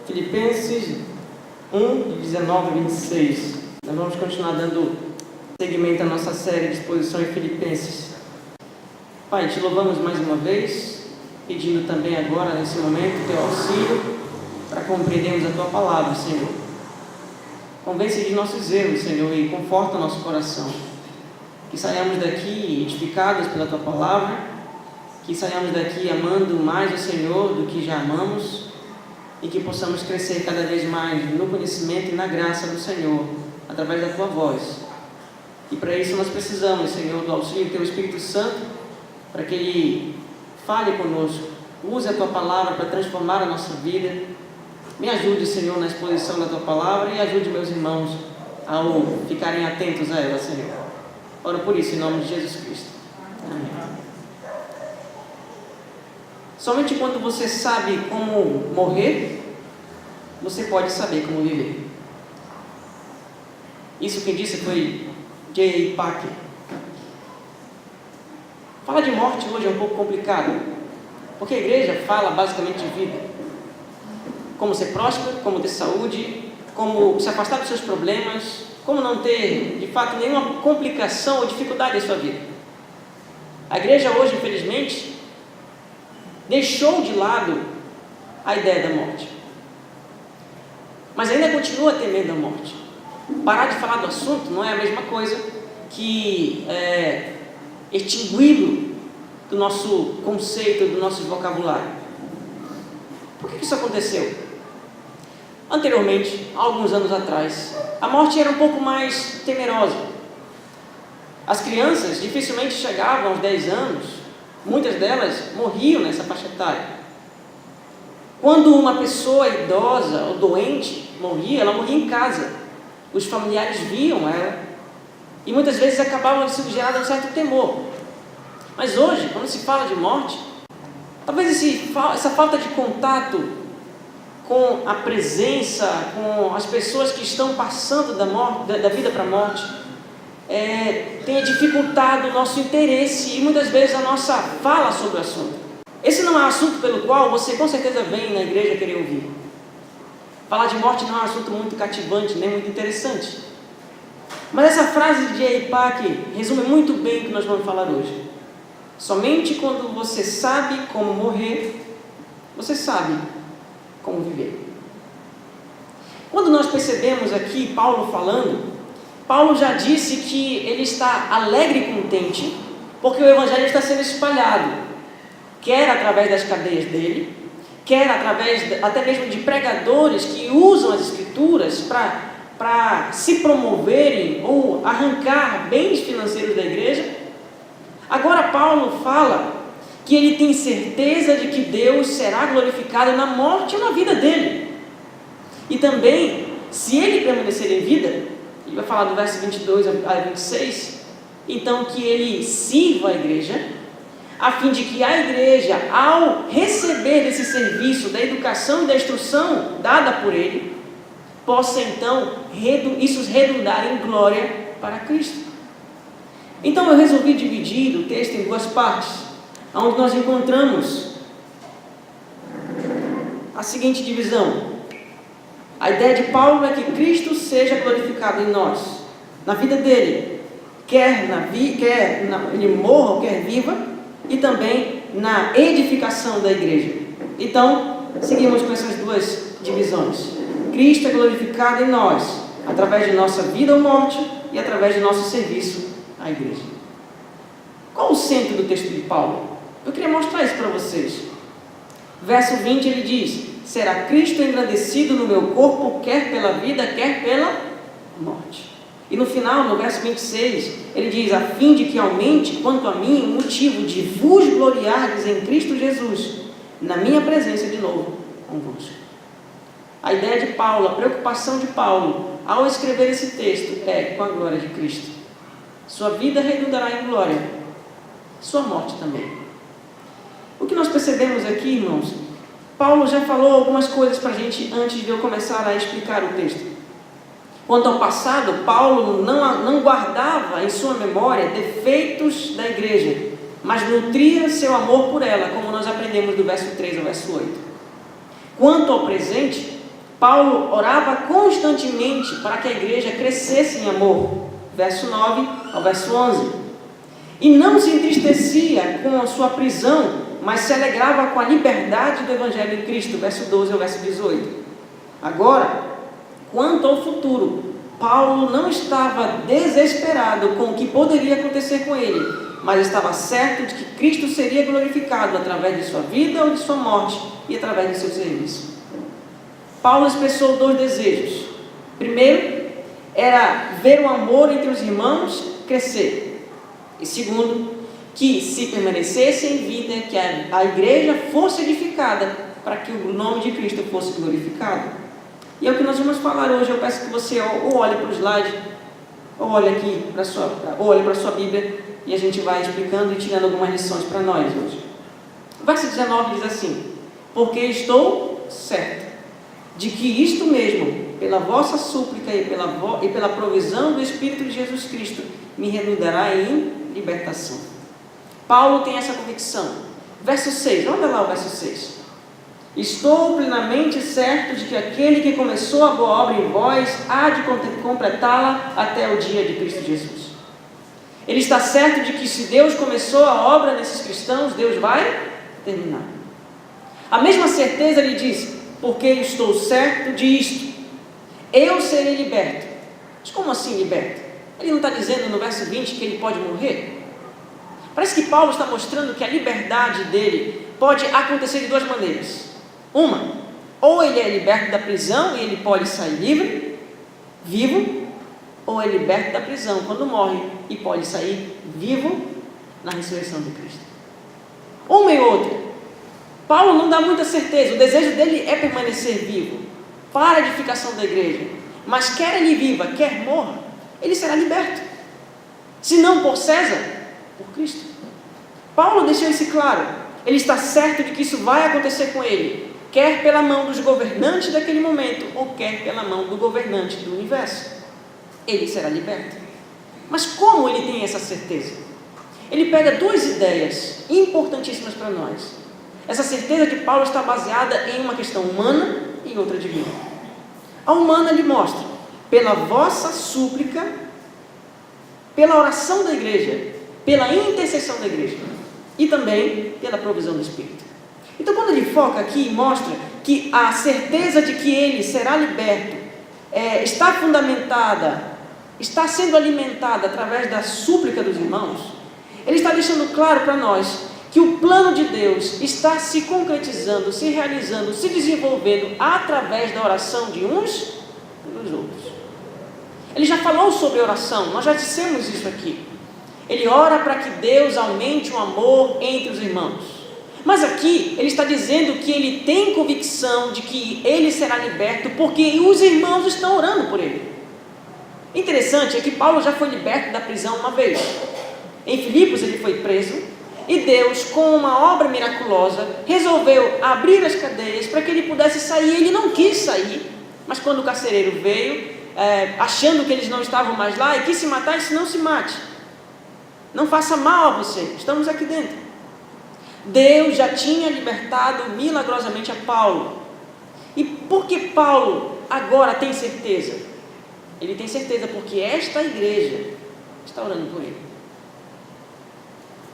Filipenses 1, de 19 a 26. Nós vamos continuar dando seguimento à nossa série de exposição em Filipenses. Pai, te louvamos mais uma vez, pedindo também agora, nesse momento, teu auxílio para compreendermos a tua palavra, Senhor. Convence de nossos erros, Senhor, e conforta o nosso coração. Que saiamos daqui edificados pela tua palavra, que saiamos daqui amando mais o Senhor do que já amamos, e que possamos crescer cada vez mais no conhecimento e na graça do Senhor, através da tua voz. E para isso nós precisamos, Senhor, do auxílio do teu Espírito Santo, para que Ele fale conosco, use a tua palavra para transformar a nossa vida. Me ajude, Senhor, na exposição da tua palavra e ajude meus irmãos ao ficarem atentos a ela, Senhor. Oro por isso em nome de Jesus Cristo. Amém. Somente quando você sabe como morrer, você pode saber como viver. Isso quem disse foi J.I. Packer. Falar de morte hoje é um pouco complicado, porque a igreja fala basicamente de vida. Como ser próspero, como ter saúde, como se afastar dos seus problemas, como não ter, de fato, nenhuma complicação ou dificuldade em sua vida. A igreja hoje, infelizmente, deixou de lado a ideia da morte, mas ainda continua temendo a morte. Parar de falar do assunto não é a mesma coisa que extingui-lo do nosso conceito, do nosso vocabulário. Por que isso aconteceu? Anteriormente, há alguns anos atrás, a morte era um pouco mais temerosa. As crianças dificilmente chegavam aos 10 anos, muitas delas morriam nessa faixa etária. Quando uma pessoa idosa ou doente morria, ela morria em casa. Os familiares viam ela e muitas vezes acabavam sendo gerado um certo temor. Mas hoje, quando se fala de morte, talvez essa falta de contato com a presença, com as pessoas que estão passando da vida para a morte, tenha dificultado o nosso interesse e muitas vezes a nossa fala sobre o assunto. Esse não é um assunto pelo qual você com certeza vem na igreja querer ouvir. Falar de morte não é um assunto muito cativante, nem muito interessante. Mas essa frase de J.I. Packer resume muito bem o que nós vamos falar hoje. Somente quando você sabe como morrer, você sabe como viver. Quando nós percebemos aqui Paulo falando, Paulo já disse que ele está alegre e contente, porque o Evangelho está sendo espalhado, quer através das cadeias dele, quer através até mesmo de pregadores que usam as Escrituras para se promoverem ou arrancar bens financeiros da igreja. Agora Paulo fala que ele tem certeza de que Deus será glorificado na morte ou na vida dele. E também, se ele permanecer em vida, ele vai falar do verso 22 a 26, então que ele sirva a igreja, a fim de que a igreja, ao receber esse serviço da educação e da instrução dada por ele, possa então isso redundar em glória para Cristo. Então eu resolvi dividir o texto em duas partes, onde nós encontramos a seguinte divisão. A ideia de Paulo é que Cristo seja glorificado em nós, na vida dele, quer ele morra ou quer viva, e também na edificação da igreja. Então, seguimos com essas duas divisões. Cristo é glorificado em nós, através de nossa vida ou morte, e através de nosso serviço à igreja. Qual o centro do texto de Paulo? Eu queria mostrar isso para vocês. Verso 20 ele diz: será Cristo engrandecido no meu corpo, quer pela vida, quer pela morte. E no final, no verso 26, ele diz: a fim de que aumente, quanto a mim, o motivo de vos gloriardes em Cristo Jesus, na minha presença de novo convosco. A ideia de Paulo, a preocupação de Paulo, ao escrever esse texto, é com a glória de Cristo. Sua vida redundará em glória, sua morte também. O que nós percebemos aqui, irmãos, Paulo já falou algumas coisas para a gente antes de eu começar a explicar o texto. Quanto ao passado, Paulo não guardava em sua memória defeitos da igreja, mas nutria seu amor por ela, como nós aprendemos do verso 3 ao verso 8. Quanto ao presente, Paulo orava constantemente para que a igreja crescesse em amor, verso 9 ao verso 11, e não se entristecia com a sua prisão, mas se alegrava com a liberdade do Evangelho de Cristo, verso 12 ao verso 18. Agora, quanto ao futuro, Paulo não estava desesperado com o que poderia acontecer com ele, mas estava certo de que Cristo seria glorificado através de sua vida ou de sua morte e através de seu serviço. Paulo expressou 2 desejos. Primeiro, era ver o amor entre os irmãos crescer. E segundo, que se permanecesse em vida, que a igreja fosse edificada para que o nome de Cristo fosse glorificado. E é o que nós vamos falar hoje. Eu peço que você ou olhe para o slide, ou olhe aqui para a sua Bíblia, e a gente vai explicando e tirando algumas lições para nós hoje. O verso 19 diz assim: porque estou certo de que isto mesmo, pela vossa súplica e pela provisão do Espírito de Jesus Cristo, me redundará em libertação. Paulo tem essa convicção. Verso 6, olha lá o verso 6. Estou plenamente certo de que aquele que começou a boa obra em vós há de completá-la até o dia de Cristo Jesus. Ele está certo de que se Deus começou a obra nesses cristãos, Deus vai terminar. A mesma certeza ele diz: porque estou certo disto, eu serei liberto. Mas como assim liberto? Ele não está dizendo no verso 20 que ele pode morrer? Parece que Paulo está mostrando que a liberdade dele pode acontecer de 2 maneiras. Uma, ou ele é liberto da prisão e ele pode sair livre, vivo, ou é liberto da prisão quando morre e pode sair vivo na ressurreição de Cristo. Uma e outra. Paulo não dá muita certeza. O desejo dele é permanecer vivo para a edificação da igreja, mas quer ele viva, quer morra, ele será liberto. Se não por César, por Cristo. Paulo deixou isso claro. Ele está certo de que isso vai acontecer com ele, quer pela mão dos governantes daquele momento, ou quer pela mão do governante do universo. Ele será liberto. Mas como ele tem essa certeza? Ele pega 2 ideias importantíssimas para nós. Essa certeza de Paulo está baseada em uma questão humana e outra divina. A humana lhe mostra, pela vossa súplica, pela oração da igreja, pela intercessão da igreja, e também pela provisão do Espírito. Então, quando ele foca aqui e mostra que a certeza de que ele será liberto está fundamentada, está sendo alimentada através da súplica dos irmãos, ele está deixando claro para nós que o plano de Deus está se concretizando, se realizando, se desenvolvendo através da oração de uns e dos outros. Ele já falou sobre oração, nós já dissemos isso aqui. Ele ora para que Deus aumente o amor entre os irmãos. Mas aqui ele está dizendo que ele tem convicção de que ele será liberto porque os irmãos estão orando por ele. Interessante é que Paulo já foi liberto da prisão uma vez. Em Filipos ele foi preso e Deus, com uma obra miraculosa, resolveu abrir as cadeias para que ele pudesse sair. Ele não quis sair, mas quando o carcereiro veio, achando que eles não estavam mais lá e quis se matar, ele disse: não se mate, não faça mal a você, estamos aqui dentro. Deus já tinha libertado milagrosamente a Paulo. E por que Paulo agora tem certeza? Ele tem certeza porque esta igreja está orando por ele.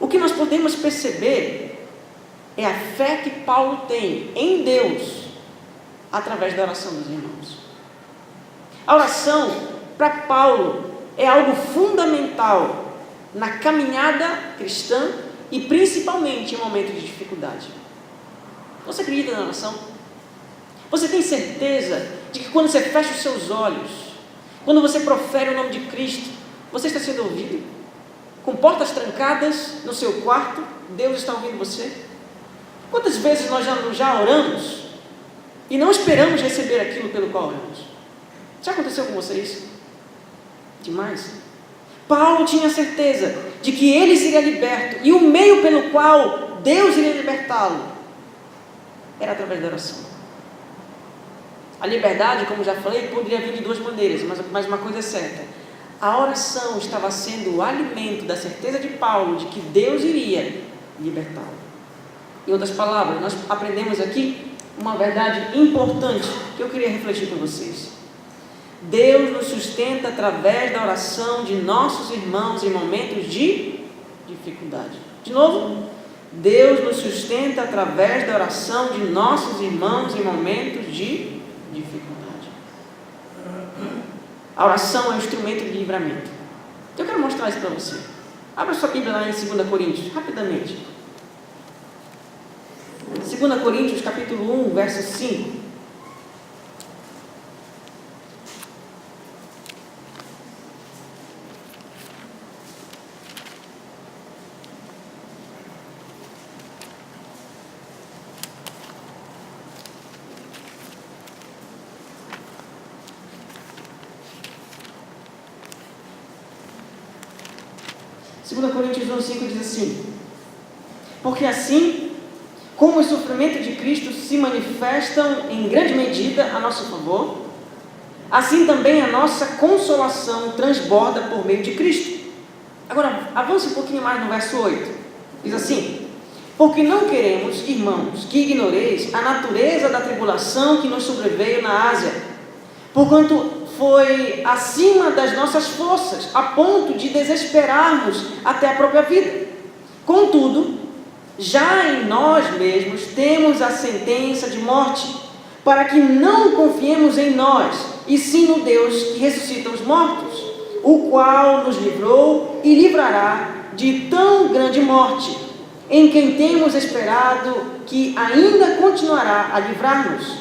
O que nós podemos perceber é a fé que Paulo tem em Deus através da oração dos irmãos. A oração, para Paulo, é algo fundamental na caminhada cristã e principalmente em momentos de dificuldade. Você acredita na oração? Você tem certeza de que quando você fecha os seus olhos, quando você profere o nome de Cristo, você está sendo ouvido? Com portas trancadas no seu quarto, Deus está ouvindo você? Quantas vezes nós já oramos e não esperamos receber aquilo pelo qual oramos? Já aconteceu com você isso? Demais. Paulo tinha certeza de que ele seria liberto e o meio pelo qual Deus iria libertá-lo era através da oração. A liberdade, como já falei, poderia vir de 2 maneiras, mas uma coisa é certa: a oração estava sendo o alimento da certeza de Paulo de que Deus iria libertá-lo. Em outras palavras, nós aprendemos aqui uma verdade importante que eu queria refletir com vocês. Deus nos sustenta através da oração de nossos irmãos em momentos de dificuldade. De novo, Deus nos sustenta através da oração de nossos irmãos em momentos de dificuldade. A oração é um instrumento de livramento. Eu quero mostrar isso para você. Abra sua Bíblia lá em 2 Coríntios, rapidamente. 2 Coríntios, capítulo 1, verso 5. Coríntios 1,5 diz assim: porque assim, como os sofrimentos de Cristo se manifestam em grande medida a nosso favor, assim também a nossa consolação transborda por meio de Cristo. Agora, avance um pouquinho mais no verso 8. Diz assim: porque não queremos, irmãos, que ignoreis a natureza da tribulação que nos sobreveio na Ásia, porquanto foi acima das nossas forças, a ponto de desesperarmos até a própria vida. Contudo, já em nós mesmos temos a sentença de morte, para que não confiemos em nós, e sim no Deus que ressuscita os mortos, o qual nos livrou e livrará de tão grande morte, em quem temos esperado que ainda continuará a livrar-nos,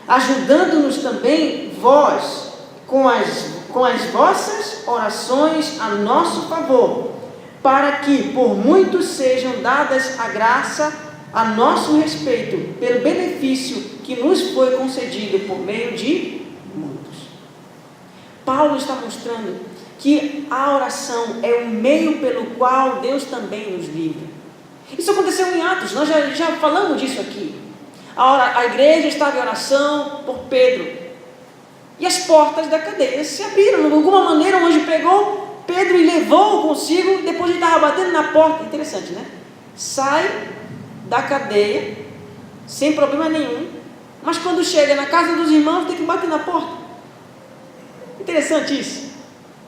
ajudando-nos também vós, com as vossas orações a nosso favor, para que por muitos sejam dadas a graça a nosso respeito, pelo benefício que nos foi concedido por meio de muitos. Paulo está mostrando que a oração é o meio pelo qual Deus também nos livra. Isso aconteceu em Atos, nós já falamos disso aqui. A igreja estava em oração por Pedro, e as portas da cadeia se abriram. De alguma maneira, o anjo pegou Pedro e levou consigo, depois ele estava batendo na porta. Interessante, né? Sai da cadeia, sem problema nenhum, mas quando chega na casa dos irmãos, tem que bater na porta. Interessante isso.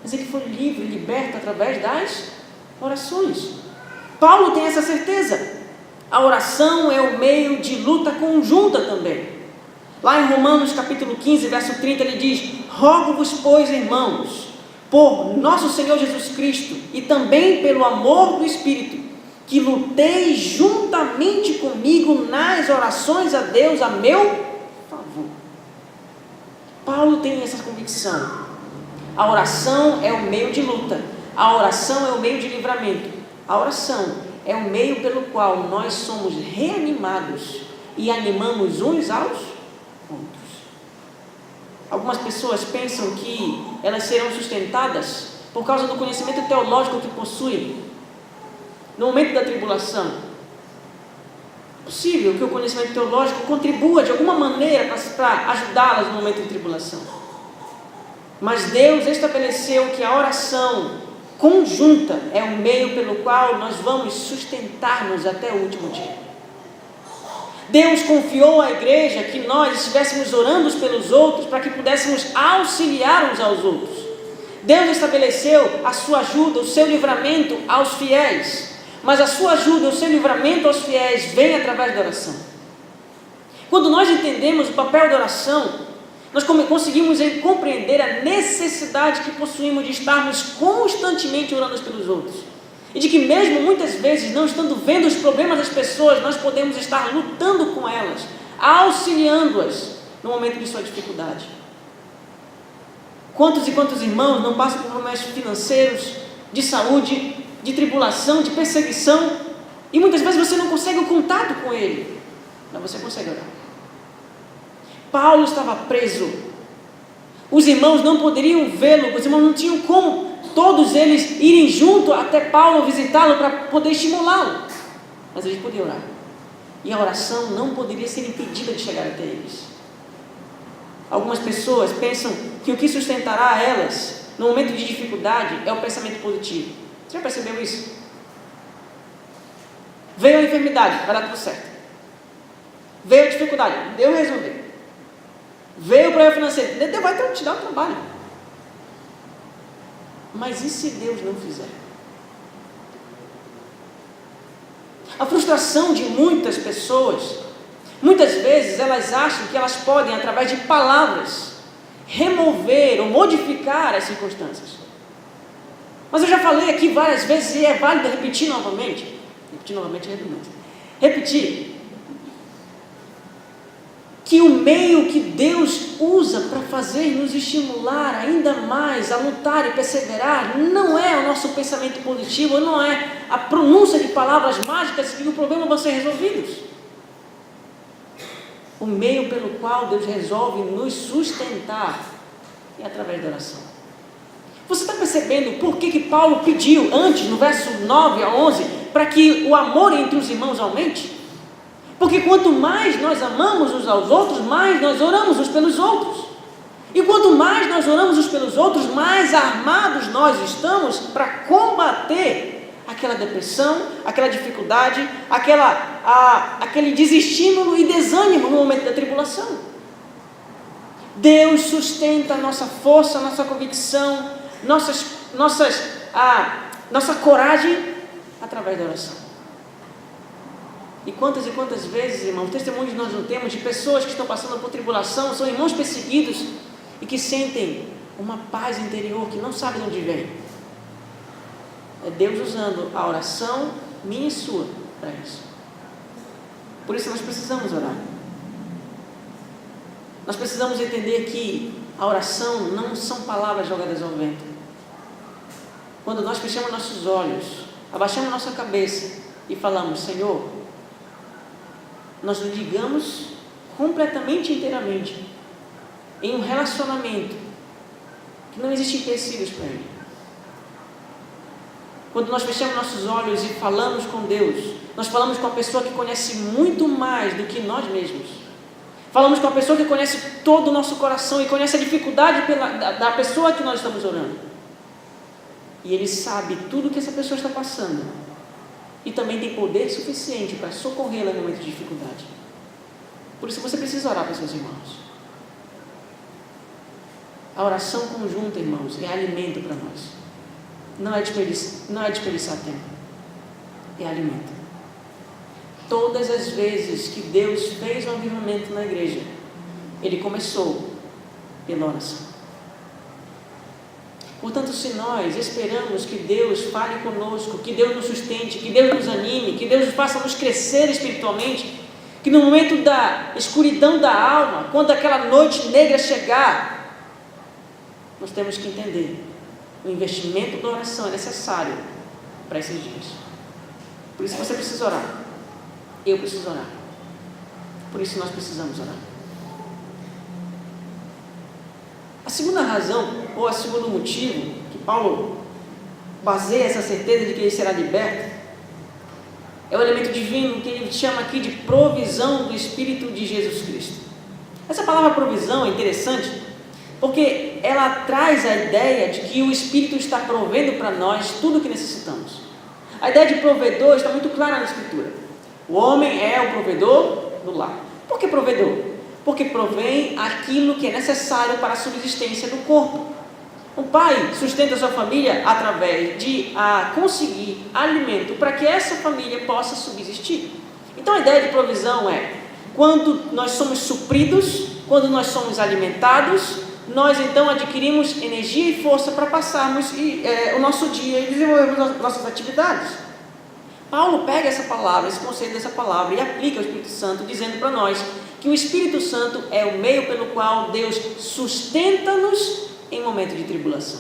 Mas ele foi livre, liberto através das orações. Paulo tem essa certeza. A oração é o meio de luta conjunta também. Lá em Romanos capítulo 15, verso 30, ele diz: rogo-vos, pois, irmãos, por nosso Senhor Jesus Cristo e também pelo amor do Espírito, que luteis juntamente comigo nas orações a Deus a meu favor. Paulo tem essa convicção. A oração é o meio de luta. A oração é o meio de livramento. A oração é o meio pelo qual nós somos reanimados e animamos uns aos outros. Algumas pessoas pensam que elas serão sustentadas por causa do conhecimento teológico que possuem no momento da tribulação. É possível que o conhecimento teológico contribua de alguma maneira para ajudá-las no momento de tribulação. Mas Deus estabeleceu que a oração conjunta é o meio pelo qual nós vamos sustentar-nos até o último dia. Deus confiou à igreja que nós estivéssemos orando uns pelos outros para que pudéssemos auxiliar uns aos outros. Deus estabeleceu a sua ajuda, o seu livramento aos fiéis, mas a sua ajuda, o seu livramento aos fiéis vem através da oração. Quando nós entendemos o papel da oração, nós conseguimos compreender a necessidade que possuímos de estarmos constantemente orando uns pelos outros. E de que mesmo muitas vezes não estando vendo os problemas das pessoas, nós podemos estar lutando com elas, auxiliando-as no momento de sua dificuldade. Quantos e quantos irmãos não passam por problemas financeiros, de saúde, de tribulação, de perseguição, e muitas vezes você não consegue o contato com ele, mas você consegue orar. Paulo estava preso. Os irmãos não poderiam vê-lo, os irmãos não tinham como todos eles irem junto até Paulo visitá-lo para poder estimulá-lo, mas eles podiam orar, e a oração não poderia ser impedida de chegar até eles. Algumas pessoas pensam que o que sustentará elas no momento de dificuldade é o pensamento positivo. Você já percebeu isso? Veio a enfermidade, vai dar tudo certo. Veio a dificuldade, Deus resolveu. Veio o problema financeiro, Deus vai te dar um trabalho. Mas e se Deus não fizer? A frustração de muitas pessoas, muitas vezes elas acham que elas podem, através de palavras, remover ou modificar as circunstâncias. Mas eu já falei aqui várias vezes e é válido repetir novamente. Repetir novamente é redundante. Repetir que o meio que Deus usa para fazer nos estimular ainda mais a lutar e perseverar não é o nosso pensamento positivo, não é a pronúncia de palavras mágicas que o problema vão ser resolvidos. O meio pelo qual Deus resolve nos sustentar é através da oração. Você está percebendo por que Paulo pediu antes, no verso 9 a 11, para que o amor entre os irmãos aumente? Porque quanto mais nós amamos uns aos outros, mais nós oramos uns pelos outros. E quanto mais nós oramos uns pelos outros, mais armados nós estamos para combater aquela depressão, aquela dificuldade, aquele desestímulo e desânimo no momento da tribulação. Deus sustenta a nossa força, a nossa convicção, nossa coragem através da oração. E quantas vezes, irmãos, testemunhos nós não temos de pessoas que estão passando por tribulação, são irmãos perseguidos e que sentem uma paz interior que não sabem de onde vem. É Deus usando a oração minha e sua para isso. Por isso nós precisamos orar. Nós precisamos entender que a oração não são palavras jogadas ao vento. Quando nós fechamos nossos olhos, abaixamos nossa cabeça e falamos: Senhor, nós nos ligamos completamente, inteiramente em um relacionamento que não existe empecilhos para ele. Quando nós fechamos nossos olhos e falamos com Deus, nós falamos com uma pessoa que conhece muito mais do que nós mesmos. Falamos com uma pessoa que conhece todo o nosso coração e conhece a dificuldade da pessoa que nós estamos orando. E Ele sabe tudo que essa pessoa está passando. E também tem poder suficiente para socorrê-la no momento de dificuldade. Por isso você precisa orar para seus irmãos. A oração conjunta, irmãos, é alimento para nós. Não é desperdiçar tempo. É alimento. Todas as vezes que Deus fez um avivamento na igreja, Ele começou pela oração. Portanto, se nós esperamos que Deus fale conosco, que Deus nos sustente, que Deus nos anime, que Deus faça nos crescer espiritualmente, que no momento da escuridão da alma, quando aquela noite negra chegar, nós temos que entender: o investimento da oração é necessário para esses dias. Por isso você precisa orar. Eu preciso orar. Por isso nós precisamos orar. A segunda razão, ou o segundo motivo, que Paulo baseia essa certeza de que ele será liberto, é o elemento divino que ele chama aqui de provisão do Espírito de Jesus Cristo. Essa palavra provisão é interessante, porque ela traz a ideia de que o Espírito está provendo para nós tudo o que necessitamos. A ideia de provedor está muito clara na Escritura. O homem é o provedor do lar. Por que provedor? Porque provém aquilo que é necessário para a subsistência do corpo. O pai sustenta a sua família através de conseguir alimento para que essa família possa subsistir. Então a ideia de provisão é: quando nós somos supridos, quando nós somos alimentados, nós então adquirimos energia e força para passarmos o nosso dia e desenvolvermos nossas atividades. Paulo pega essa palavra, esse conceito dessa palavra, e aplica ao Espírito Santo, dizendo para nós que o Espírito Santo é o meio pelo qual Deus sustenta-nos em momento de tribulação.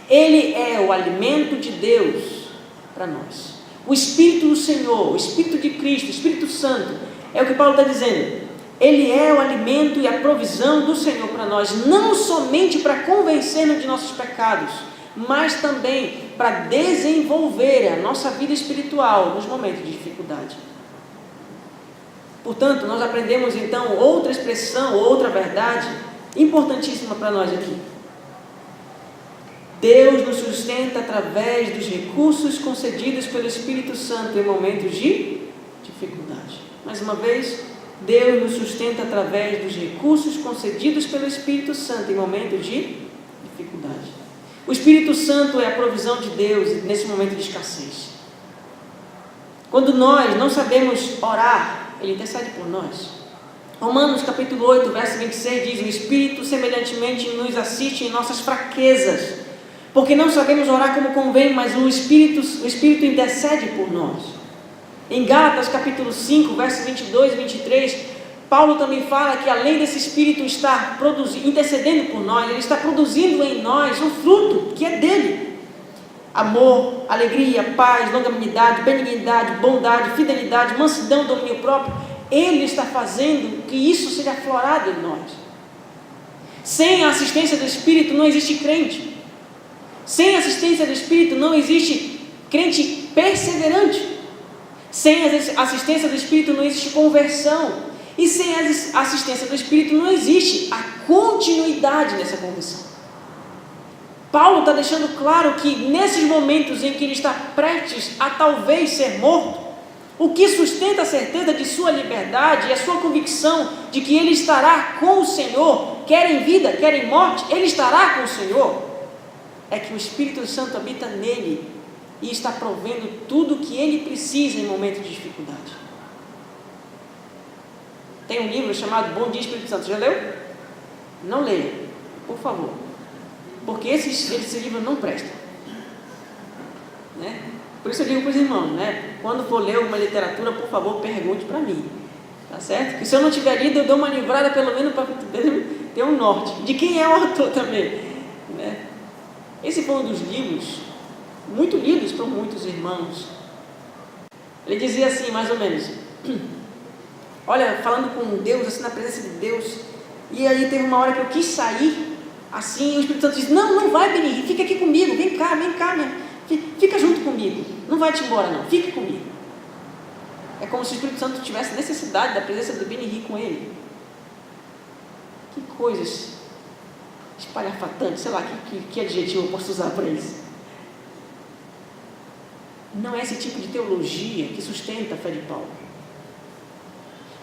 Ele é o alimento de Deus para nós. O Espírito do Senhor, o Espírito de Cristo, o Espírito Santo, é o que Paulo está dizendo. Ele é o alimento e a provisão do Senhor para nós, não somente para convencer-nos de nossos pecados, mas também para desenvolver a nossa vida espiritual nos momentos de dificuldade. Portanto, nós aprendemos então outra expressão, outra verdade importantíssima para nós aqui. Deus nos sustenta através dos recursos concedidos pelo Espírito Santo em momentos de dificuldade. Mais uma vez, Deus nos sustenta através dos recursos concedidos pelo Espírito Santo em momentos de dificuldade. O Espírito Santo é a provisão de Deus nesse momento de escassez. Quando nós não sabemos orar, Ele intercede por nós. Romanos capítulo 8, verso 26 diz: o Espírito semelhantemente nos assiste em nossas fraquezas, porque não sabemos orar como convém, mas o Espírito intercede por nós. Em Gálatas capítulo 5, verso 22 e 23, Paulo também fala que além desse Espírito estar intercedendo por nós, Ele está produzindo em nós um fruto que é dele: amor, alegria, paz, longanimidade, benignidade, bondade, fidelidade, mansidão, domínio próprio. Ele está fazendo que isso seja aflorado em nós. Sem a assistência do Espírito não existe crente. Sem a assistência do Espírito não existe crente perseverante. Sem a assistência do Espírito não existe conversão. E sem a assistência do Espírito não existe a continuidade nessa conversão. Paulo está deixando claro que nesses momentos em que ele está prestes a talvez ser morto, o que sustenta a certeza de sua liberdade e a sua convicção de que ele estará com o Senhor, quer em vida, quer em morte, ele estará com o Senhor, é que o Espírito Santo habita nele e está provendo tudo o que ele precisa em momentos de dificuldade. Tem um livro chamado Bom Dia Espírito Santo, já leu? Não leia, por favor, porque esse livro não presta, né? Por isso eu digo para os irmãos, né? Quando for ler uma literatura, por favor, pergunte para mim, tá certo? Que se eu não tiver lido, eu dou uma livrada pelo menos para ter um norte de quem é o autor também, né? Esse foi um dos livros muito lidos por muitos irmãos. Ele dizia assim, mais ou menos: olha, falando com Deus, assim, na presença de Deus, e aí teve uma hora que eu quis sair, assim, o Espírito Santo disse: não vai, Benny, fica aqui comigo, vem cá, fica junto comigo, não vai te embora não, fique comigo. É como se o Espírito Santo tivesse necessidade da presença do Benny com ele. Que coisas espalhafatantes, sei lá, que adjetivo eu posso usar para isso. Não é esse tipo de teologia que sustenta a fé de Paulo.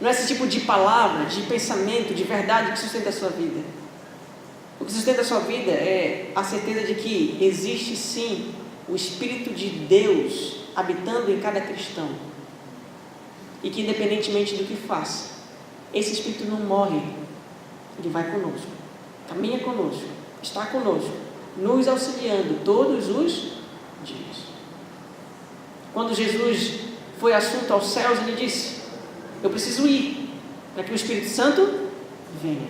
Não é esse tipo de palavra, de pensamento, de verdade que sustenta a sua vida. O que sustenta a sua vida é a certeza de que existe sim o Espírito de Deus habitando em cada cristão. E que independentemente do que faça, esse Espírito não morre. Ele vai conosco, caminha conosco, está conosco, nos auxiliando todos os dias. Quando Jesus foi assunto aos céus, ele disse: eu preciso ir para que o Espírito Santo venha.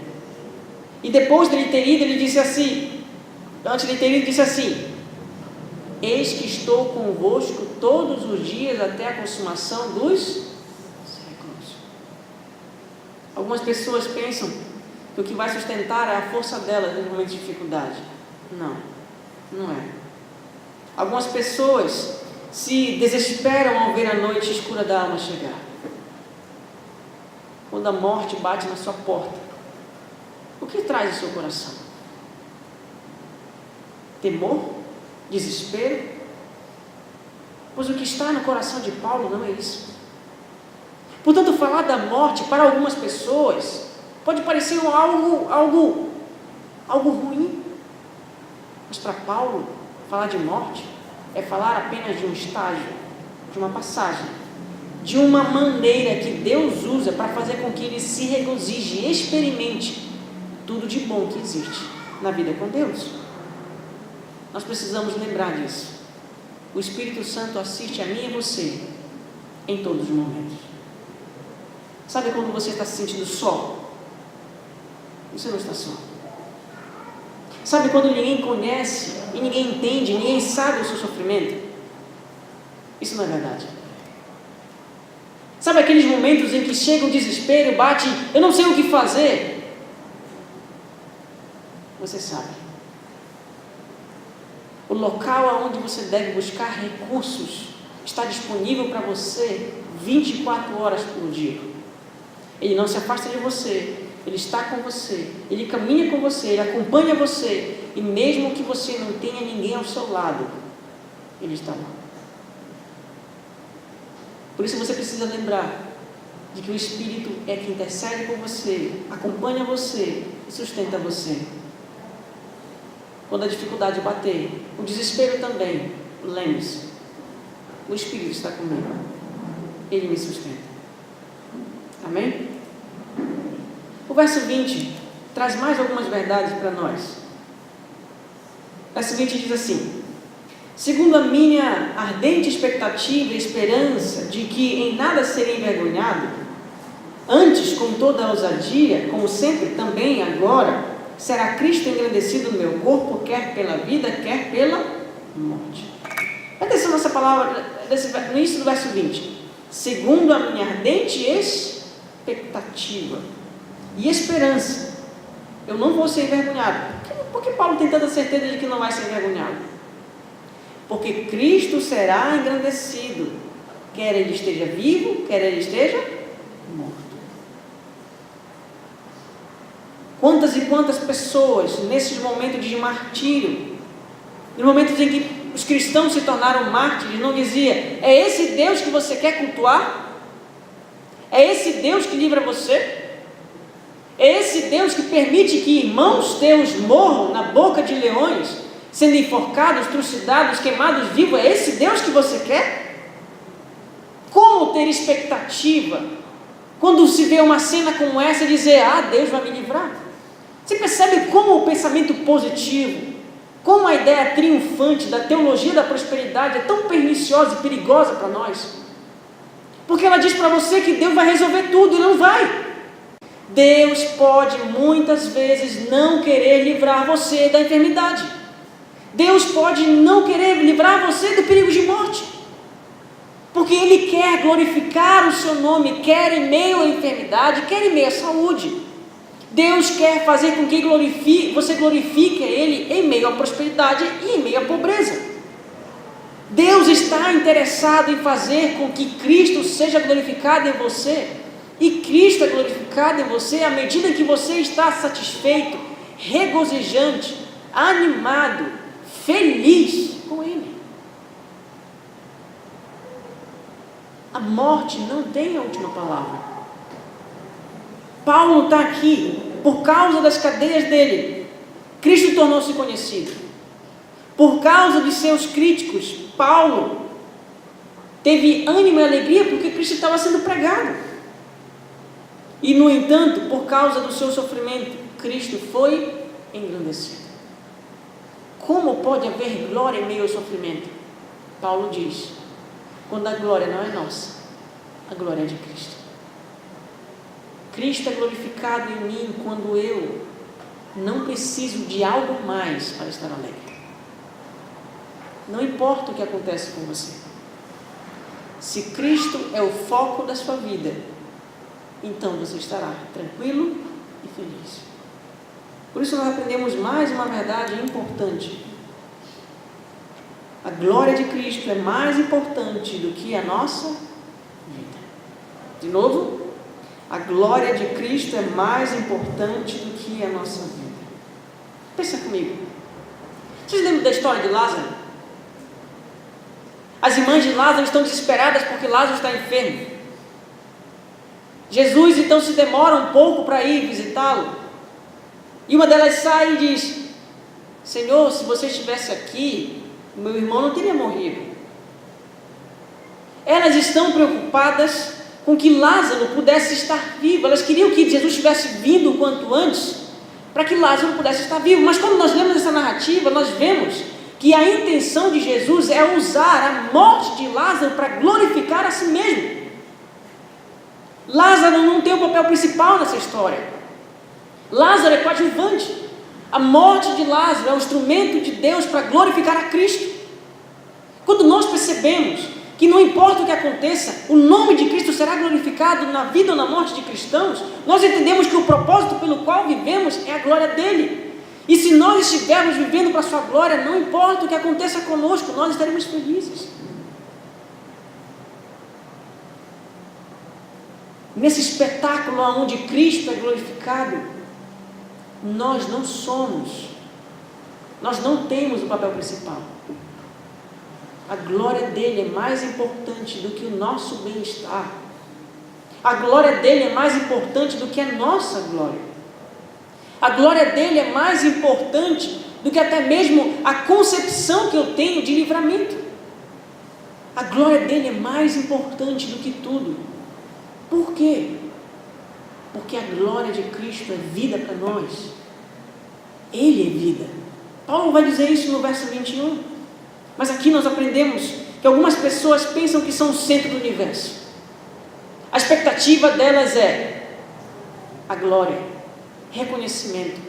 E depois dele ter ido, ele disse assim, antes de ter ido, ele disse assim: eis que estou convosco todos os dias até a consumação dos séculos. Algumas pessoas pensam que o que vai sustentar é a força delas no momento de dificuldade. Não é. Algumas pessoas se desesperam ao ver a noite escura da alma chegar. Quando a morte bate na sua porta, o que traz ao seu coração? Temor? Desespero? Pois o que está no coração de Paulo não é isso. Portanto, falar da morte para algumas pessoas pode parecer algo ruim, mas para Paulo, falar de morte é falar apenas de um estágio, de uma passagem, de uma maneira que Deus usa para fazer com que ele se regozije e experimente tudo de bom que existe na vida com Deus. Nós precisamos lembrar disso. O Espírito Santo assiste a mim e você em todos os momentos. Sabe quando você está se sentindo só? Você não está só. Sabe quando ninguém conhece e ninguém entende, ninguém sabe o seu sofrimento? Isso não é verdade. Sabe aqueles momentos em que chega o desespero, bate, eu não sei o que fazer? Você sabe. O local onde você deve buscar recursos está disponível para você 24 horas por dia. Ele não se afasta de você, ele está com você, ele caminha com você, ele acompanha você, e mesmo que você não tenha ninguém ao seu lado, ele está lá. Por isso você precisa lembrar de que o Espírito é que intercede por você, acompanha você e sustenta você. Quando a dificuldade bater, o desespero também, lembre-se, o Espírito está comigo, Ele me sustenta. Amém? O verso 20 traz mais algumas verdades para nós. O verso 20 diz assim: segundo a minha ardente expectativa e esperança de que em nada serei envergonhado, antes, com toda a ousadia, como sempre, também agora, será Cristo engrandecido no meu corpo, quer pela vida, quer pela morte. Presta atenção nessa palavra, no início do verso 20. Segundo a minha ardente expectativa e esperança, eu não vou ser envergonhado. Por que Paulo tem tanta certeza de que não vai ser envergonhado? Porque Cristo será engrandecido, quer Ele esteja vivo, quer Ele esteja morto. Quantas e quantas pessoas, nesses momentos de martírio, nos momentos em que os cristãos se tornaram mártires, não dizia: é esse Deus que você quer cultuar? É esse Deus que livra você? É esse Deus que permite que irmãos teus morram na boca de leões, sendo enforcados, trucidados, queimados vivos? É esse Deus que você quer? Como ter expectativa quando se vê uma cena como essa e dizer: ah, Deus vai me livrar? Você percebe como o pensamento positivo, como a ideia triunfante da teologia da prosperidade é tão perniciosa e perigosa para nós? Porque ela diz para você que Deus vai resolver tudo, e não vai. Deus pode muitas vezes não querer livrar você da enfermidade. Deus pode não querer livrar você do perigo de morte, porque Ele quer glorificar o seu nome, quer em meio à enfermidade, quer em meio à saúde. Deus quer fazer com que você glorifique a Ele em meio à prosperidade e em meio à pobreza. Deus está interessado em fazer com que Cristo seja glorificado em você, e Cristo é glorificado em você à medida que você está satisfeito, regozijante, animado, feliz com Ele. A morte não tem a última palavra. Paulo está aqui por causa das cadeias dele. Cristo tornou-se conhecido. Por causa de seus críticos, Paulo teve ânimo e alegria porque Cristo estava sendo pregado. E, no entanto, por causa do seu sofrimento, Cristo foi engrandecido. Como pode haver glória em meio ao sofrimento? Paulo diz: quando a glória não é nossa, a glória é de Cristo. Cristo é glorificado em mim quando eu não preciso de algo mais para estar alegre. Não importa o que acontece com você. Se Cristo é o foco da sua vida, então você estará tranquilo e feliz. Por isso nós aprendemos mais uma verdade importante. A glória de Cristo é mais importante do que a nossa vida. De novo, a glória de Cristo é mais importante do que a nossa vida. Pensa comigo. Vocês lembram da história de Lázaro? As irmãs de Lázaro estão desesperadas porque Lázaro está enfermo. Jesus então se demora um pouco para ir visitá-lo. E uma delas sai e diz: Senhor, se você estivesse aqui, meu irmão não teria morrido. Elas estão preocupadas com que Lázaro pudesse estar vivo. Elas queriam que Jesus tivesse vindo o quanto antes, para que Lázaro pudesse estar vivo. Mas quando nós lemos essa narrativa, nós vemos que a intenção de Jesus é usar a morte de Lázaro para glorificar a si mesmo. Lázaro não tem o papel principal nessa história. Lázaro é coadjuvante. A morte de Lázaro é um instrumento de Deus para glorificar a Cristo. Quando nós percebemos que não importa o que aconteça, o nome de Cristo será glorificado na vida ou na morte de cristãos, nós entendemos que o propósito pelo qual vivemos é a glória dele. E se nós estivermos vivendo para a sua glória, não importa o que aconteça conosco, nós estaremos felizes. Nesse espetáculo onde Cristo é glorificado, nós não temos o papel principal. A glória dele é mais importante do que o nosso bem-estar. a glória dele é mais importante do que a nossa glória. A glória dele é mais importante do que até mesmo a concepção que eu tenho de livramento. A glória dele é mais importante do que tudo. Por quê? Porque a glória de Cristo é vida para nós. Ele é vida. Paulo vai dizer isso no verso 21. Mas aqui nós aprendemos que algumas pessoas pensam que são o centro do universo. A expectativa delas é a glória, reconhecimento,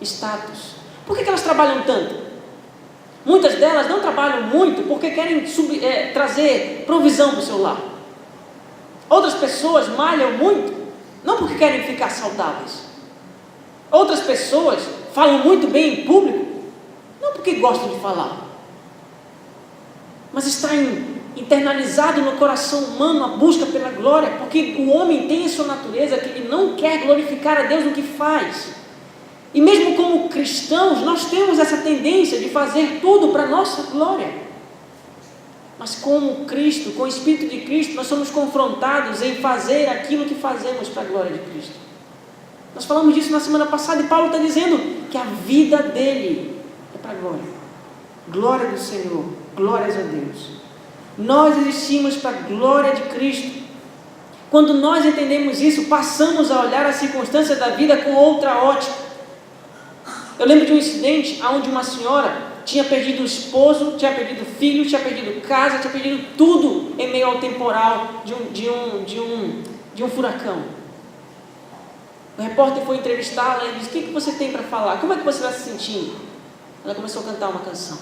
status. Por que elas trabalham tanto? Muitas delas não trabalham muito porque querem trazer provisão para o seu lar. Outras pessoas malham muito, não porque querem ficar saudáveis. Outras pessoas falam muito bem em público, não porque gostam de falar, mas está internalizado no coração humano a busca pela glória, porque o homem tem a sua natureza que ele não quer glorificar a Deus no que faz. E mesmo como cristãos, nós temos essa tendência de fazer tudo para a nossa glória. Mas como Cristo, com o Espírito de Cristo, nós somos confrontados em fazer aquilo que fazemos para a glória de Cristo. Nós falamos disso na semana passada e Paulo está dizendo que a vida dele é para a glória. Glória do Senhor, glórias a Deus. Nós existimos para a glória de Cristo. Quando nós entendemos isso, passamos a olhar as circunstâncias da vida com outra ótica. Eu lembro de um incidente onde uma senhora tinha perdido o esposo, tinha perdido o filho, tinha perdido casa, tinha perdido tudo em meio ao temporal de um furacão. O repórter foi entrevistá-la e disse: o que você tem para falar? Como é que você está se sentindo? Ela começou a cantar uma canção.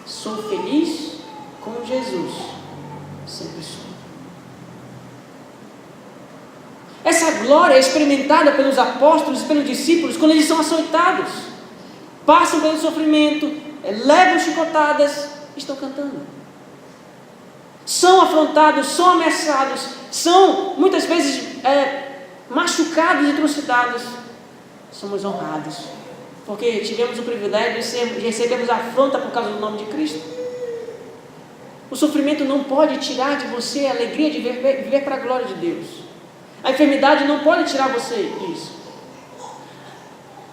Sou feliz com Jesus, sempre sou. Essa glória é experimentada pelos apóstolos e pelos discípulos quando eles são açoitados, passam pelo sofrimento, levam chicotadas, estão cantando. São afrontados, são ameaçados, são muitas vezes machucados e trucidados. Somos honrados, porque tivemos o privilégio de recebermos a afronta por causa do nome de Cristo. O sofrimento não pode tirar de você a alegria de viver para a glória de Deus. A enfermidade não pode tirar você disso.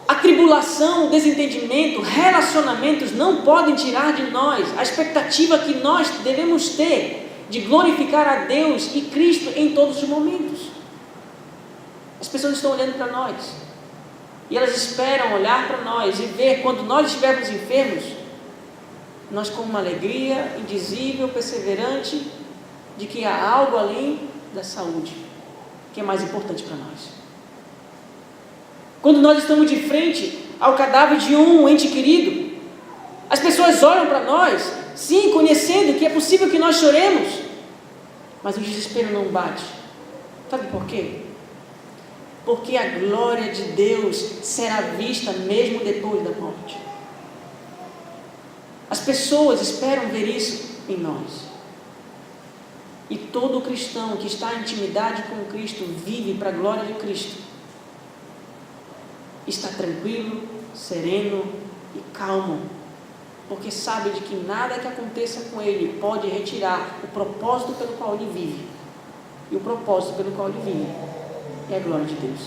A tribulação, o desentendimento, relacionamentos não podem tirar de nós a expectativa que nós devemos ter de glorificar a Deus e Cristo em todos os momentos. As pessoas estão olhando para nós e elas esperam olhar para nós e ver quando nós estivermos enfermos, nós com uma alegria indizível, perseverante, de que há algo além da saúde que é mais importante para nós. Quando nós estamos de frente ao cadáver de um ente querido, as pessoas olham para nós, sim, conhecendo que é possível que nós choremos, mas o desespero não bate. Sabe por quê? Porque a glória de Deus será vista mesmo depois da morte. As pessoas esperam ver isso em nós. E todo cristão que está em intimidade com Cristo vive para a glória de Cristo. Está tranquilo, sereno e calmo, porque sabe de que nada que aconteça com ele pode retirar o propósito pelo qual ele vive. E o propósito pelo qual ele vive é a glória de Deus.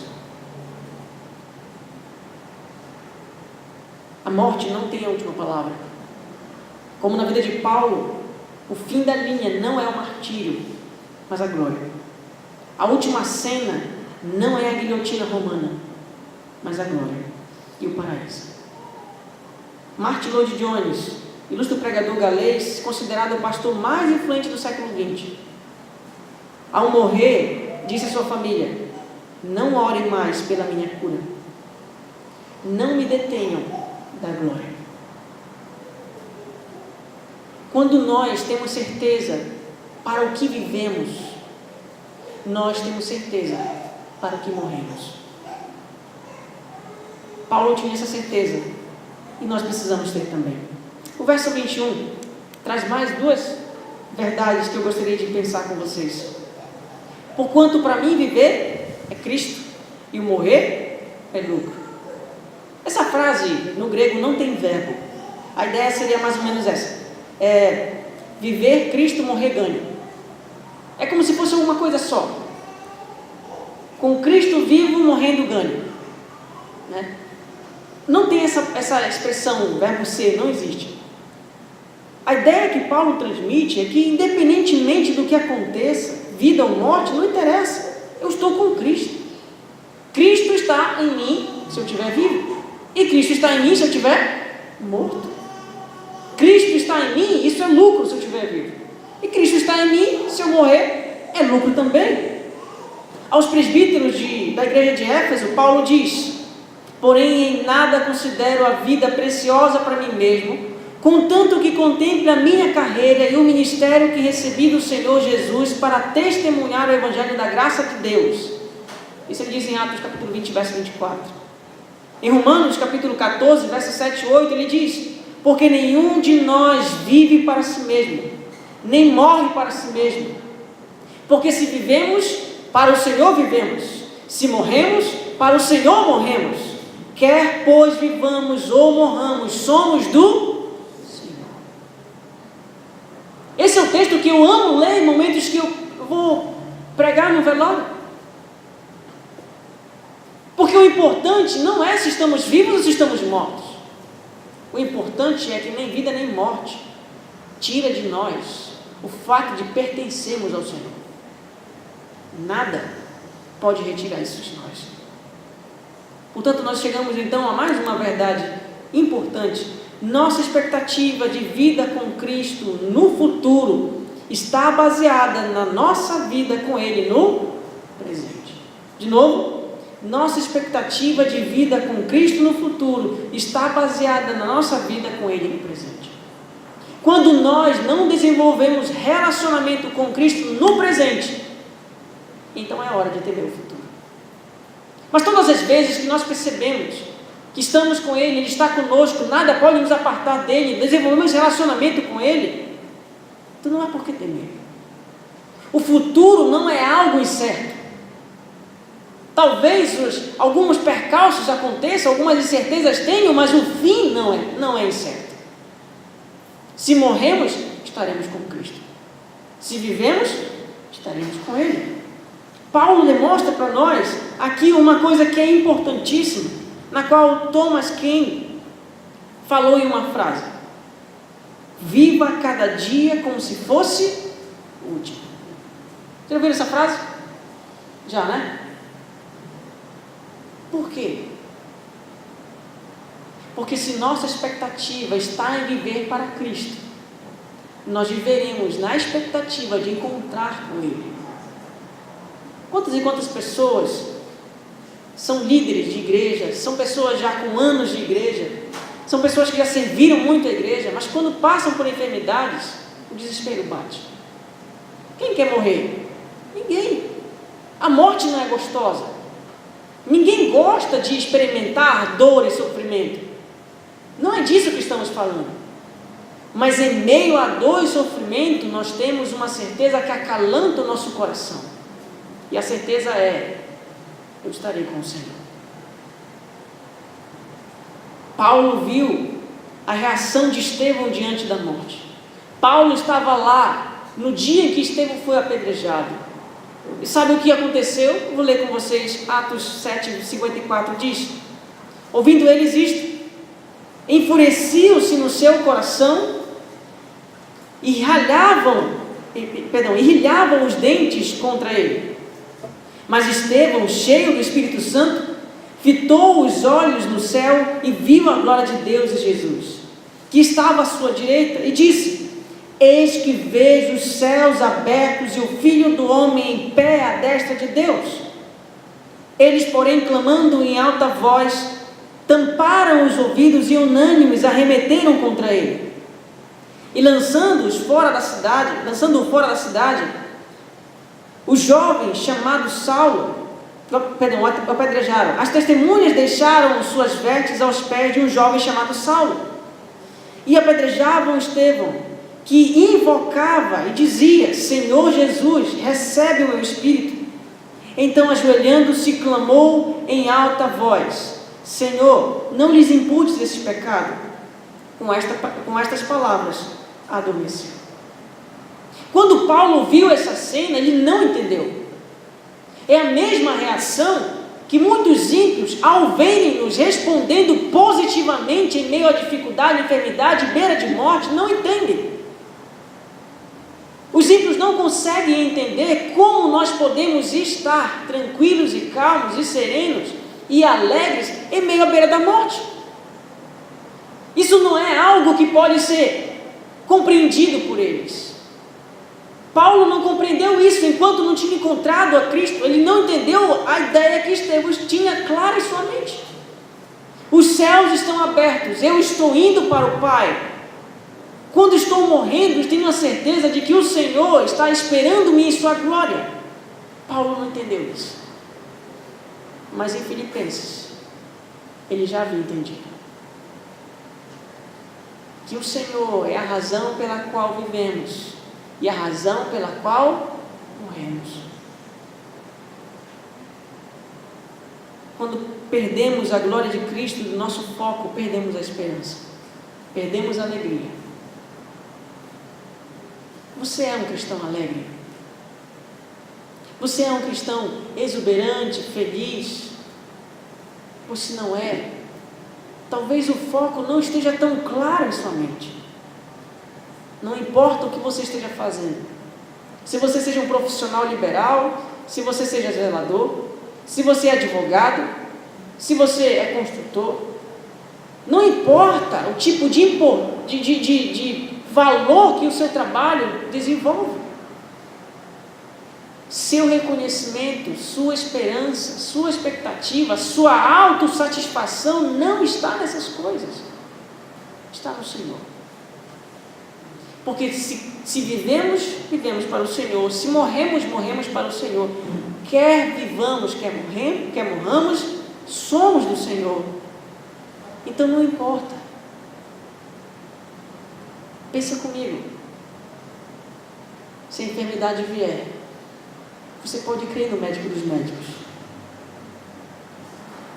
A morte não tem a última palavra. Como na vida de Paulo, o fim da linha não é o martírio, mas a glória. A última cena não é a guilhotina romana, mas a glória e o paraíso. Martin Lloyd-Jones, ilustre pregador galês, considerado o pastor mais influente do século XX. Ao morrer, disse à sua família: não orem mais pela minha cura, não me detenham da glória. Quando nós temos certeza para o que vivemos, nós temos certeza para o que morremos. Paulo tinha essa certeza e nós precisamos ter também. O verso 21 traz mais duas verdades que eu gostaria de pensar com vocês. Porquanto para mim viver é Cristo e o morrer é lucro. Essa frase no grego não tem verbo. A ideia seria mais ou menos essa: viver Cristo, morrer ganho. É como se fosse uma coisa só. Com Cristo vivo, morrendo ganho. Né? Não tem essa expressão, verbo ser, não existe. A ideia que Paulo transmite é que, independentemente do que aconteça, vida ou morte, não interessa. Eu estou com Cristo. Cristo está em mim se eu estiver vivo. E Cristo está em mim se eu estiver morto. Cristo está em mim, isso é lucro se eu estiver vivo. E Cristo está em mim, se eu morrer, é lucro também. Aos presbíteros da igreja de Éfeso, Paulo diz: porém em nada considero a vida preciosa para mim mesmo, contanto que contemple a minha carreira e o ministério que recebi do Senhor Jesus para testemunhar o evangelho da graça de Deus. Isso ele diz em Atos capítulo 20, verso 24. Em Romanos capítulo 14, verso 7 e 8, ele diz: porque nenhum de nós vive para si mesmo, nem morre para si mesmo. Porque se vivemos, para o Senhor vivemos. Se morremos, para o Senhor morremos. Quer pois vivamos ou morramos, somos do Senhor. Esse é o texto que eu amo ler em momentos que eu vou pregar no velório. Porque o importante não é se estamos vivos ou se estamos mortos. O importante é que nem vida nem morte tira de nós o fato de pertencermos ao Senhor. Nada pode retirar isso de nós. Portanto, nós chegamos então a mais uma verdade importante. Nossa expectativa de vida com Cristo no futuro está baseada na nossa vida com Ele no presente. De novo, nossa expectativa de vida com Cristo no futuro está baseada na nossa vida com Ele no presente. Quando nós não desenvolvemos relacionamento com Cristo no presente, então é hora de temer o futuro. Mas todas as vezes que nós percebemos que estamos com Ele, Ele está conosco, nada pode nos apartar dEle, desenvolvemos relacionamento com Ele, então não há por que temer. O futuro não é algo incerto. Talvez alguns percalços aconteçam, algumas incertezas tenham, mas o fim não é incerto. Se morremos, estaremos com Cristo. Se vivemos, estaremos com Ele. Paulo demonstra para nós aqui uma coisa que é importantíssima, na qual Thomas Ken falou em uma frase: viva cada dia como se fosse o último. Já ouviram essa frase? Já, né? Por quê? Porque se nossa expectativa está em viver para Cristo, nós viveremos na expectativa de encontrar com Ele. Quantas e quantas pessoas são líderes de igreja, são pessoas já com anos de igreja, são pessoas que já serviram muito a igreja, mas quando passam por enfermidades, o desespero bate. Quem quer morrer? Ninguém. A morte não é gostosa. Ninguém gosta de experimentar dor e sofrimento. Não é disso que estamos falando. Mas em meio a dor e sofrimento, nós temos uma certeza que acalanta o nosso coração. E a certeza é: eu estarei com o Senhor. Paulo viu a reação de Estevão diante da morte. Paulo estava lá no dia em que Estevão foi apedrejado. E sabe o que aconteceu? Vou ler com vocês Atos 7, 54, diz: ouvindo eles isto, enfureciam-se no seu coração e rilhavam os dentes contra ele. Mas Estevão, cheio do Espírito Santo, fitou os olhos no céu e viu a glória de Deus e Jesus, que estava à sua direita, e disse: eis que vejo os céus abertos e o Filho do Homem em pé à destra de Deus. Eles, porém, clamando em alta voz, tamparam os ouvidos e unânimes arremeteram contra ele. E lançando-o fora da cidade, os jovens chamados Saulo, apedrejaram. As testemunhas deixaram suas vestes aos pés de um jovem chamado Saulo, e apedrejavam Estevão, que invocava e dizia: Senhor Jesus, recebe o meu espírito. Então, ajoelhando-se, clamou em alta voz: Senhor, não lhes imputes esse pecado. Com estas palavras, adormeceu. Quando Paulo viu essa cena, ele não entendeu. É a mesma reação que muitos ímpios, ao verem-nos respondendo positivamente em meio à dificuldade, enfermidade, beira de morte, não entendem. Os ímpios não conseguem entender como nós podemos estar tranquilos e calmos e serenos e alegres em meio à beira da morte. Isso não é algo que pode ser compreendido por eles. Paulo não compreendeu isso enquanto não tinha encontrado a Cristo. Ele não entendeu a ideia que Estevão tinha clara em sua mente. Os céus estão abertos, eu estou indo para o Pai. Quando estou morrendo, tenho a certeza de que o Senhor está esperando-me em sua glória. Paulo não entendeu isso. Mas em Filipenses, ele já havia entendido. Que o Senhor é a razão pela qual vivemos e a razão pela qual morremos. Quando perdemos a glória de Cristo do nosso foco, perdemos a esperança, perdemos a alegria. Você é um cristão alegre? Você é um cristão exuberante, feliz? Ou se não é, talvez o foco não esteja tão claro em sua mente. Não importa o que você esteja fazendo. Se você seja um profissional liberal, se você seja zelador, se você é advogado, se você é construtor, não importa o tipo de valor que o seu trabalho desenvolve. Seu reconhecimento, sua esperança, sua expectativa, sua autossatisfação não está nessas coisas. Está no Senhor. Porque se vivemos, vivemos para o Senhor. Se morremos, morremos para o Senhor. Quer vivamos, quer morramos, somos do Senhor. Então não importa. Pensa comigo. Se a enfermidade vier, você pode crer no médico dos médicos.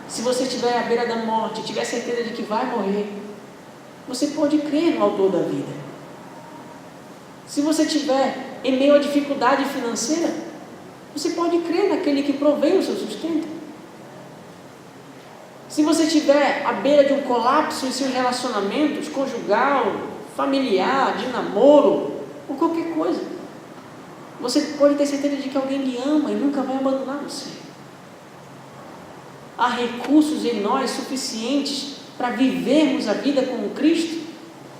Se você estiver à beira da morte, tiver certeza de que vai morrer, você pode crer no autor da vida. Se você estiver em meio à dificuldade financeira, você pode crer naquele que provém o seu sustento. Se você estiver à beira de um colapso em seus relacionamentos, conjugal, familiar, de namoro, ou qualquer coisa, você pode ter certeza de que alguém lhe ama e nunca vai abandonar você. Há recursos em nós suficientes para vivermos a vida com Cristo.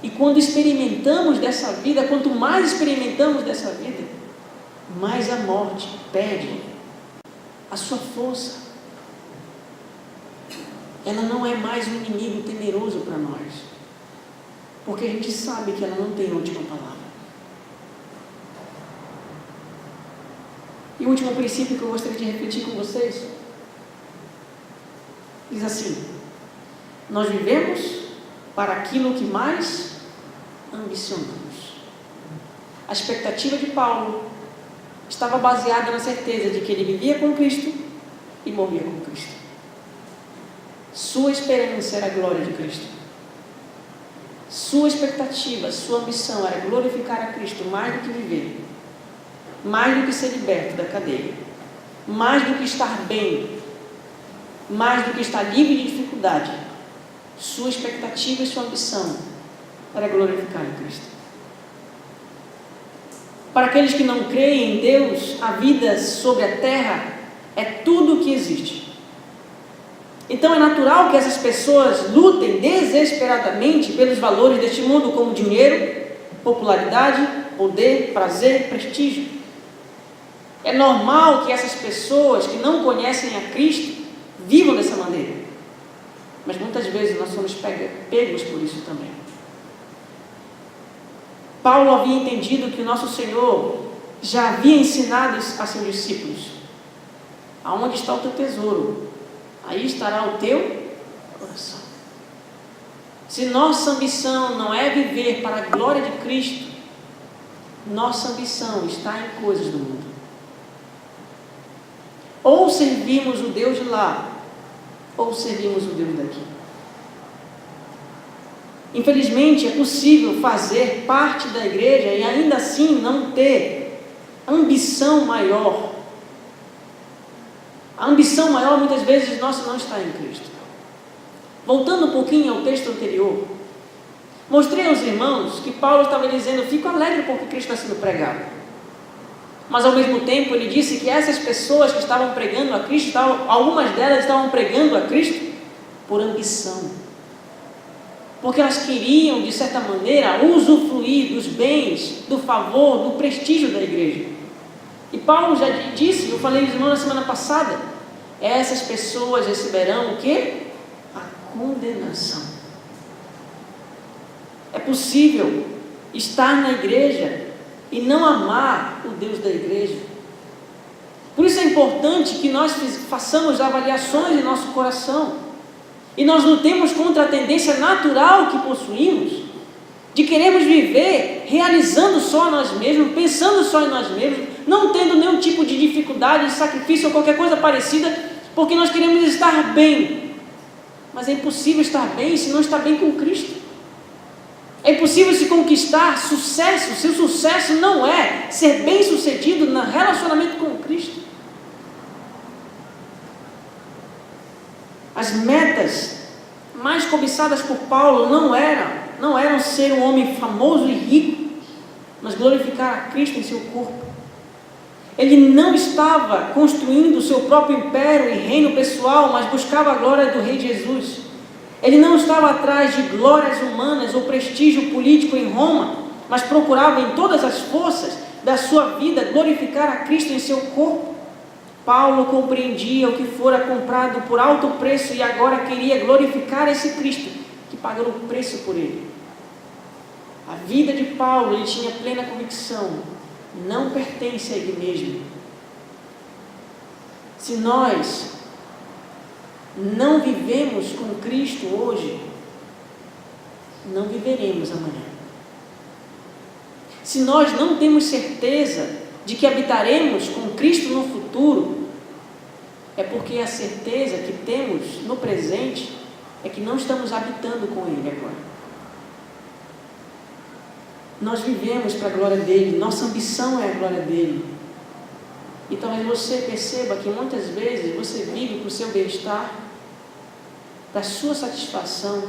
E quando experimentamos dessa vida, quanto mais experimentamos dessa vida, mais a morte perde a sua força. Ela não é mais um inimigo temeroso para nós, porque a gente sabe que ela não tem a última palavra. E o último princípio que eu gostaria de refletir com vocês diz assim: nós vivemos para aquilo que mais ambicionamos. A expectativa de Paulo estava baseada na certeza de que ele vivia com Cristo e morria com Cristo. Sua esperança era a glória de Cristo. Sua expectativa, sua ambição era glorificar a Cristo mais do que viver, mais do que ser liberto da cadeia, mais do que estar bem, mais do que estar livre de dificuldade. Sua expectativa e sua ambição era glorificar a Cristo. Para aqueles que não creem em Deus, a vida sobre a terra é tudo o que existe. Então é natural que essas pessoas lutem desesperadamente pelos valores deste mundo, como dinheiro, popularidade, poder, prazer, prestígio. É normal que essas pessoas que não conhecem a Cristo vivam dessa maneira. Mas muitas vezes nós somos pegos por isso também. Paulo havia entendido que o nosso Senhor já havia ensinado a seus discípulos: aonde está o teu tesouro, aí estará o teu coração. Se nossa ambição não é viver para a glória de Cristo, nossa ambição está em coisas do mundo. Ou servimos o Deus de lá, ou servimos o Deus daqui. Infelizmente, é possível fazer parte da igreja e ainda assim não ter ambição maior. A ambição maior, muitas vezes, nossa não está em Cristo. Voltando um pouquinho ao texto anterior, mostrei aos irmãos que Paulo estava dizendo: fico alegre porque Cristo está sendo pregado. Mas ao mesmo tempo ele disse que essas pessoas que estavam pregando a Cristo, algumas delas estavam pregando a Cristo por ambição. Porque elas queriam, de certa maneira, usufruir dos bens, do favor, do prestígio da igreja. E Paulo já disse, eu falei aos irmãos na semana passada, essas pessoas receberão o quê? A condenação. É possível estar na igreja e não amar o Deus da igreja. Por isso é importante que nós façamos avaliações em nosso coração. E nós lutemos contra a tendência natural que possuímos, de queremos viver realizando só a nós mesmos, pensando só em nós mesmos, não tendo nenhum tipo de dificuldade, sacrifício ou qualquer coisa parecida, porque nós queremos estar bem. Mas é impossível estar bem se não está bem com Cristo. É impossível se conquistar sucesso, se o sucesso não é ser bem sucedido no relacionamento com Cristo. As metas mais cobiçadas por Paulo não eram ser um homem famoso e rico, mas glorificar a Cristo em seu corpo. Ele não estava construindo o seu próprio império e reino pessoal, mas buscava a glória do Rei Jesus. Ele não estava atrás de glórias humanas ou prestígio político em Roma, mas procurava em todas as forças da sua vida glorificar a Cristo em seu corpo. Paulo compreendia o que fora comprado por alto preço e agora queria glorificar esse Cristo que pagou o preço por ele. A vida de Paulo, ele tinha plena convicção, não pertence a ele mesmo. Se nós não vivemos com Cristo hoje, não viveremos amanhã. Se nós não temos certeza de que habitaremos com Cristo no futuro, é porque a certeza que temos no presente é que não estamos habitando com Ele agora. Nós vivemos para a glória dEle, nossa ambição é a glória dEle. E talvez você perceba que muitas vezes você vive para o seu bem-estar, para a sua satisfação,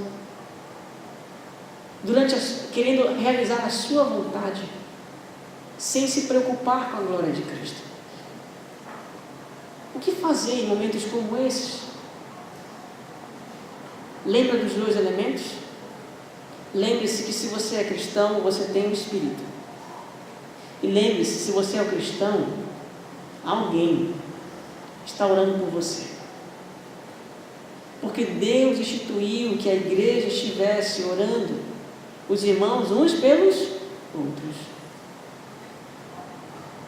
querendo realizar a sua vontade, sem se preocupar com a glória de Cristo. O que fazer em momentos como esses? Lembra dos dois elementos? Lembre-se que se você é cristão, você tem o Espírito. E lembre-se, se você é um cristão, alguém está orando por você. Porque Deus instituiu que a igreja estivesse orando, os irmãos uns pelos outros.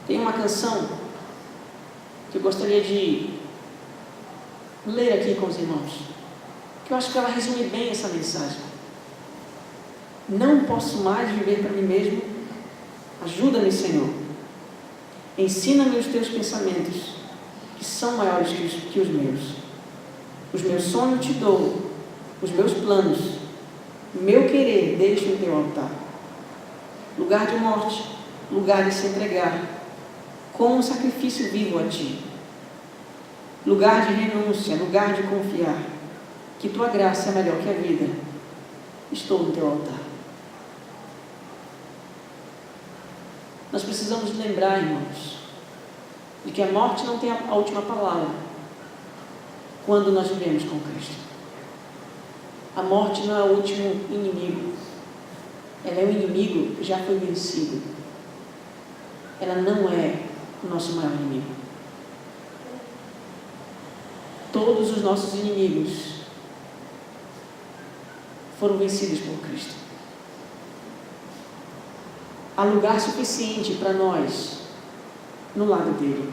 Tem uma canção que eu gostaria de ler aqui com os irmãos, que eu acho que ela resume bem essa mensagem. Não posso mais viver para mim mesmo, ajuda-me, Senhor. Ensina-me os teus pensamentos, que são maiores que os meus. Os meus sonhos te dou, os meus planos, meu querer deixo em teu altar. Lugar de morte, lugar de se entregar, como um sacrifício vivo a ti. Lugar de renúncia, lugar de confiar, que tua graça é melhor que a vida. Estou no teu altar. Nós precisamos lembrar, irmãos, de que a morte não tem a última palavra quando nós vivemos com Cristo. A morte não é o último inimigo. Ela é um inimigo que já foi vencido. Ela não é o nosso maior inimigo. Todos os nossos inimigos foram vencidos por Cristo. Há lugar suficiente para nós no lado dele.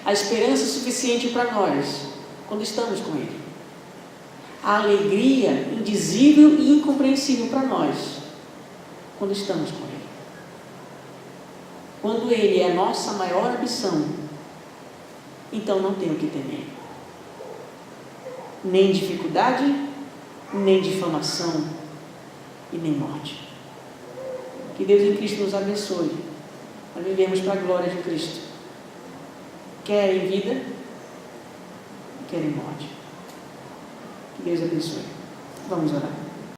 Há esperança suficiente para nós quando estamos com ele. Há alegria indizível e incompreensível para nós quando estamos com ele. Quando ele é a nossa maior ambição, então não tem o que temer. Nem dificuldade, nem difamação e nem morte. Que Deus em Cristo nos abençoe para vivermos para a glória de Cristo, quer em vida, quer em morte. Que Deus abençoe. Vamos orar.